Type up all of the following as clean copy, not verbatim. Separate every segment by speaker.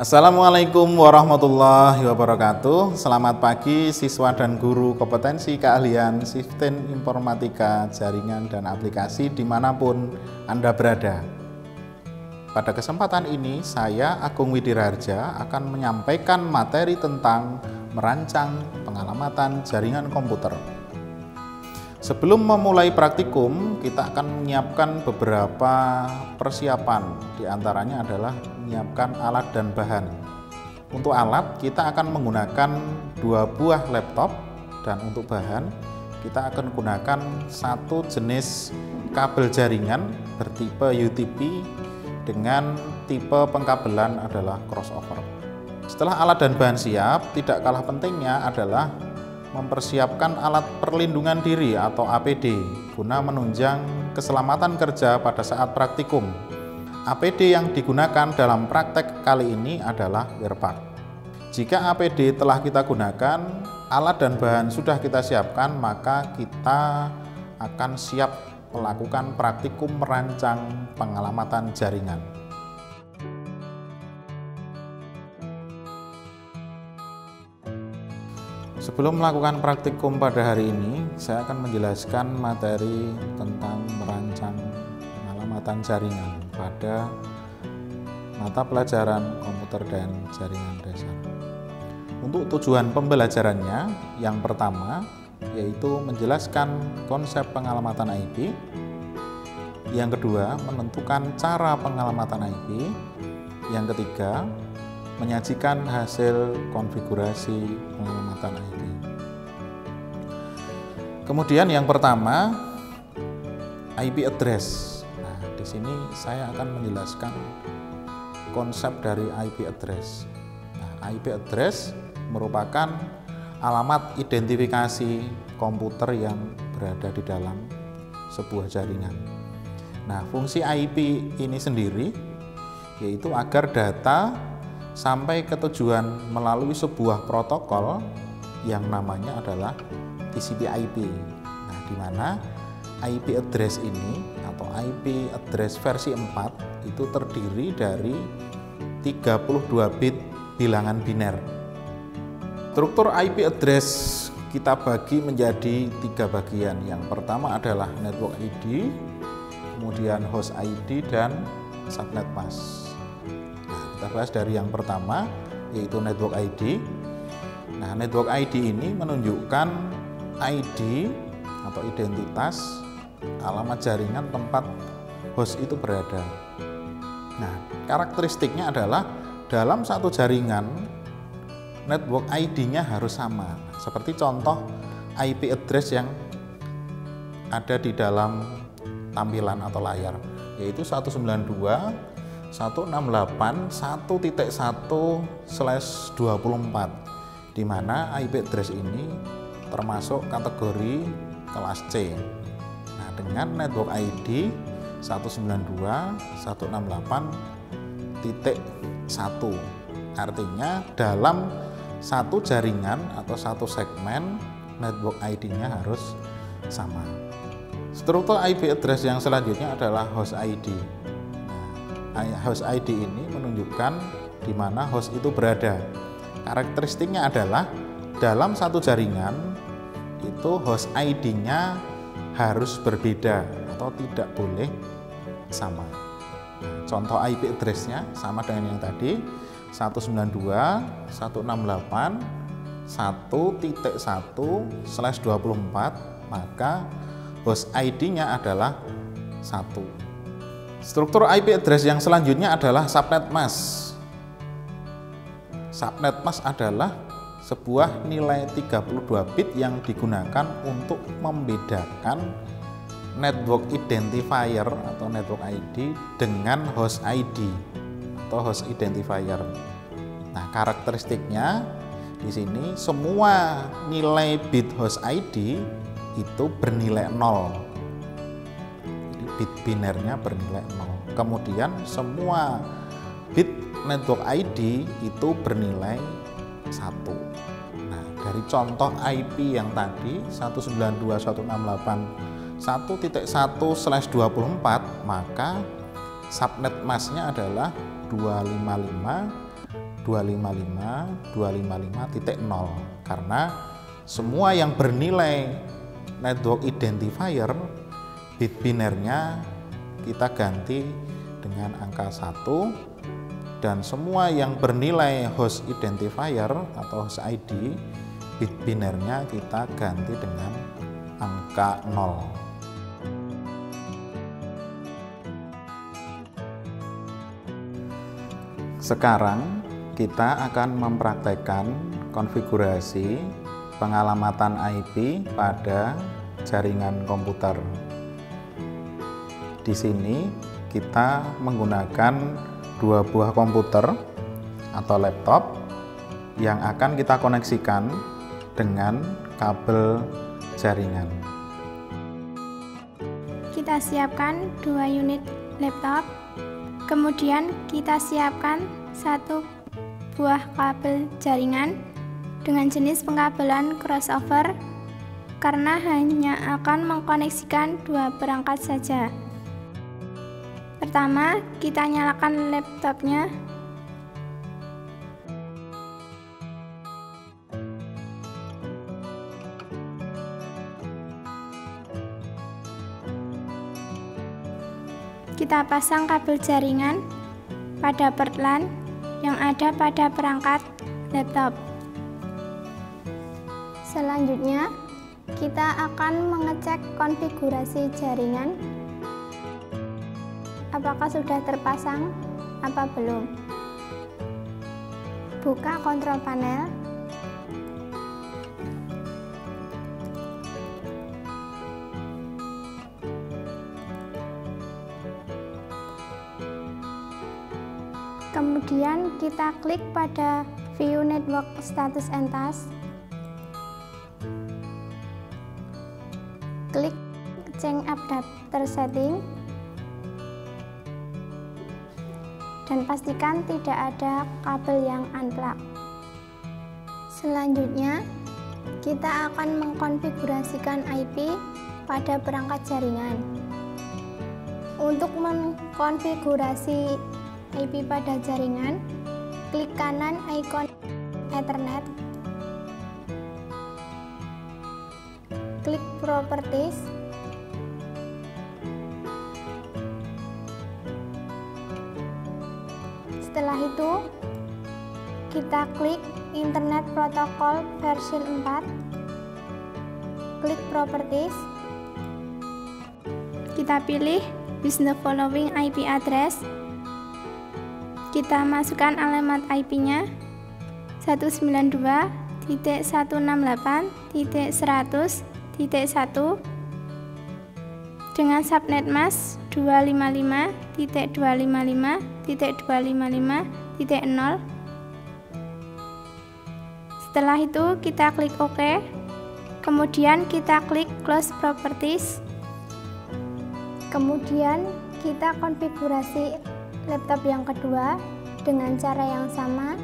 Speaker 1: Assalamualaikum warahmatullahi wabarakatuh. Selamat pagi siswa dan guru kompetensi keahlian Sistem Informatika, Jaringan, dan Aplikasi dimanapun Anda berada. Pada kesempatan ini saya Agung Widirarja akan menyampaikan materi tentang merancang pengalamatan jaringan komputer. Sebelum memulai praktikum, kita akan menyiapkan beberapa persiapan. Di antaranya adalah menyiapkan alat dan bahan. Untuk alat, kita akan menggunakan 2 buah laptop, dan untuk bahan, kita akan menggunakan satu jenis kabel jaringan bertipe UTP dengan tipe pengkabelan adalah crossover. Setelah alat dan bahan siap, tidak kalah pentingnya adalah mempersiapkan alat perlindungan diri atau APD guna menunjang keselamatan kerja pada saat praktikum. APD yang digunakan dalam praktek kali ini adalah WearPack. Jika APD telah kita gunakan, alat dan bahan sudah kita siapkan, maka kita akan siap melakukan praktikum merancang pengalamatan jaringan. Sebelum melakukan praktikum pada hari ini, saya akan menjelaskan materi tentang merancang pengalamatan jaringan pada mata pelajaran komputer dan jaringan dasar. Untuk tujuan pembelajarannya, yang pertama yaitu menjelaskan konsep pengalamatan IP, yang kedua menentukan cara pengalamatan IP, yang ketiga menyajikan hasil konfigurasi pengalamatan IP. Kemudian yang pertama, IP address. Nah, di sini saya akan menjelaskan konsep dari IP address. Nah, IP address merupakan alamat identifikasi komputer yang berada di dalam sebuah jaringan. Nah, fungsi IP ini sendiri yaitu agar data sampai ke tujuan melalui sebuah protokol yang namanya adalah TCP/IP. Nah, di mana IP address ini atau IP address versi 4 itu terdiri dari 32 bit bilangan biner. Struktur IP address kita bagi menjadi 3 bagian. Yang pertama adalah network ID, kemudian host ID, dan subnet mask. Kita bahas dari yang pertama, yaitu network ID. Nah, network ID ini menunjukkan ID atau identitas alamat jaringan tempat host itu berada. Nah, karakteristiknya adalah dalam satu jaringan network ID-nya harus sama. Seperti contoh IP address yang ada di dalam tampilan atau layar, yaitu 192.168.1.1/24, di mana IP address ini termasuk kategori kelas C. Nah, dengan network ID 192.168.1, artinya dalam satu jaringan atau satu segmen network ID-nya harus sama. Struktur IP address yang selanjutnya adalah host ID. Host ID ini menunjukkan di mana host itu berada. Karakteristiknya adalah dalam satu jaringan itu host ID-nya harus berbeda atau tidak boleh sama. Contoh IP address-nya sama dengan yang tadi, 192.168.1.1/24, maka host ID-nya adalah 1. Struktur IP address yang selanjutnya adalah subnet mask. Subnet mask adalah sebuah nilai 32 bit yang digunakan untuk membedakan network identifier atau network ID dengan host ID atau host identifier. Nah, karakteristiknya di sini semua nilai bit host ID itu bernilai 0. Bit binernya bernilai 0. Kemudian semua bit network ID itu bernilai 1. Nah, dari contoh IP yang tadi 192.168.1.1/24, maka subnet masknya adalah 255 255.255.0 karena semua yang bernilai network identifier bit binernya kita ganti dengan angka 1, dan semua yang bernilai host identifier atau host ID bit binernya kita ganti dengan angka 0. Sekarang kita akan mempraktekkan konfigurasi pengalamatan IP pada jaringan komputer. Di sini kita menggunakan 2 buah komputer atau laptop yang akan kita koneksikan dengan kabel jaringan.
Speaker 2: Kita siapkan 2 unit laptop, kemudian kita siapkan 1 buah kabel jaringan dengan jenis pengkabelan crossover karena hanya akan mengkoneksikan 2 perangkat saja. Pertama, kita nyalakan laptopnya. Kita pasang kabel jaringan pada port LAN yang ada pada perangkat laptop. Selanjutnya, kita akan mengecek konfigurasi jaringan. Apakah sudah terpasang apa belum? Buka kontrol panel. Kemudian kita klik pada View Network Status and Task. Klik Change Adapter Setting dan pastikan tidak ada kabel yang unplug. Selanjutnya, kita akan mengkonfigurasikan IP pada perangkat jaringan. Untuk mengkonfigurasi IP pada jaringan, klik kanan ikon Ethernet, klik Properties, setelah itu kita klik Internet Protocol version 4, klik Properties, kita pilih Use the following IP address. Kita masukkan alamat IP-nya 192.168.100.1 dengan subnet mask 255.255.255.0. Setelah itu kita klik OK, kemudian kita klik Close Properties, kemudian kita konfigurasi laptop yang kedua dengan cara yang sama.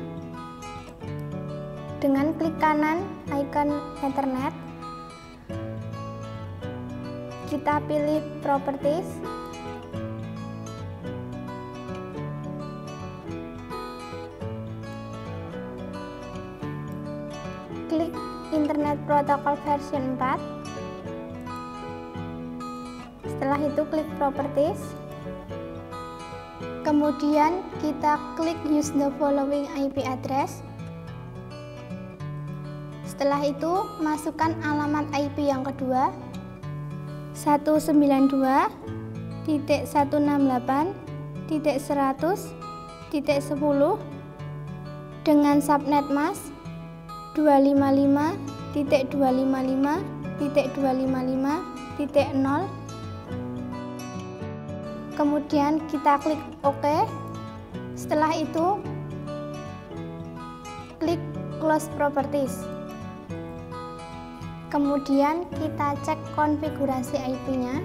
Speaker 2: Dengan klik kanan icon Ethernet, kita pilih Properties, klik Internet Protocol version 4, setelah itu klik Properties, kemudian kita klik Use the following IP address. Setelah itu masukkan alamat IP yang kedua 192.168.100.10 dengan subnet mask 255.255.255.0. Kemudian kita klik OK. Setelah itu klik Close Properties. Kemudian kita cek konfigurasi IP-nya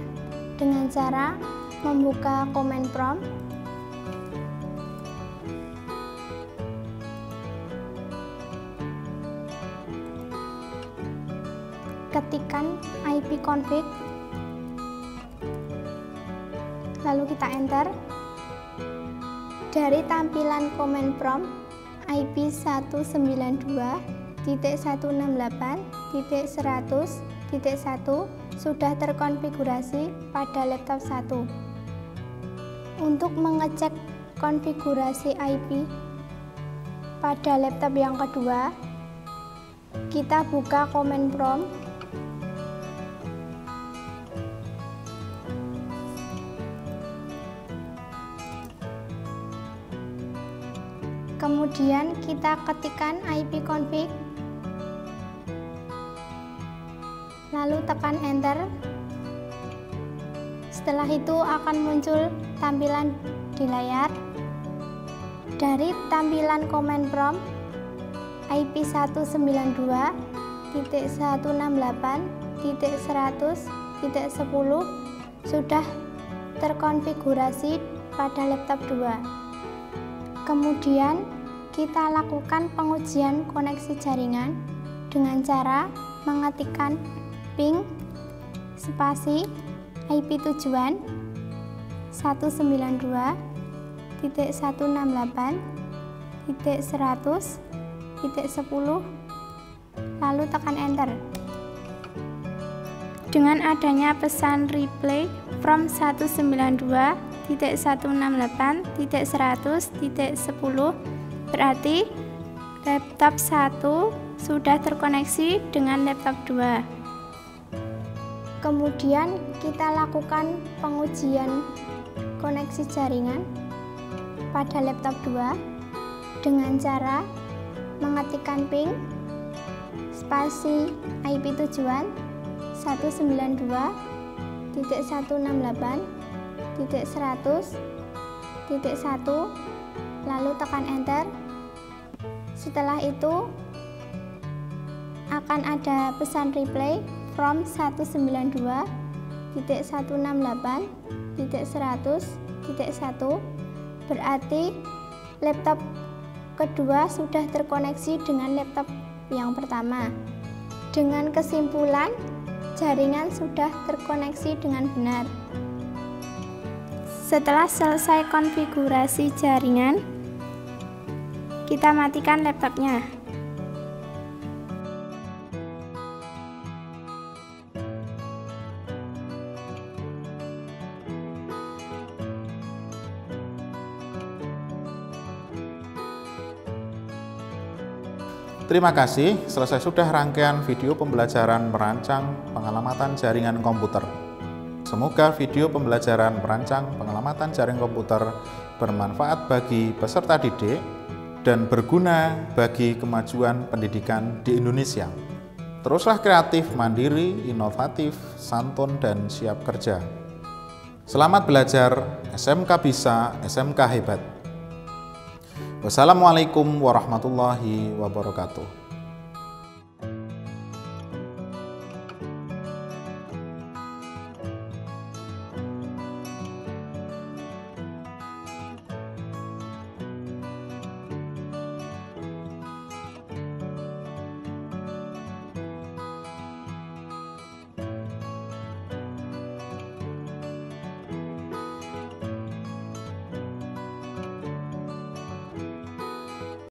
Speaker 2: dengan cara membuka command prompt. Ketikkan ipconfig, lalu kita enter. Dari tampilan command prompt, IP 192.168.100.1 sudah terkonfigurasi pada laptop 1. Untuk mengecek konfigurasi IP pada laptop yang kedua, kita buka command prompt. Kemudian kita ketikkan ipconfig, lalu tekan enter. Setelah itu akan muncul tampilan di layar. Dari tampilan command prompt, IP 192.168.100.10 sudah terkonfigurasi pada laptop 2. Kemudian kita lakukan pengujian koneksi jaringan dengan cara mengetikkan ping spasi IP tujuan 192.168.100.10 lalu tekan enter. Dengan adanya pesan replay from 192.168.100.10 berarti laptop 1 sudah terkoneksi dengan laptop 2. Kemudian kita lakukan pengujian koneksi jaringan pada laptop 2 dengan cara mengetikkan ping spasi IP tujuan 192.168.100.10 lalu tekan enter. Setelah itu akan ada pesan replay from 192.168.100.10 berarti laptop kedua sudah terkoneksi dengan laptop yang pertama. Dengan kesimpulan, jaringan sudah terkoneksi dengan benar. Setelah selesai konfigurasi jaringan, kita matikan laptopnya.
Speaker 1: Terima kasih, selesai sudah rangkaian video pembelajaran merancang pengalamatan jaringan komputer. Semoga video pembelajaran merancang pengalamatan jaringan komputer bermanfaat bagi peserta didik dan berguna bagi kemajuan pendidikan di Indonesia. Teruslah kreatif, mandiri, inovatif, santun, dan siap kerja. Selamat belajar, SMK bisa, SMK hebat. Wassalamualaikum warahmatullahi wabarakatuh.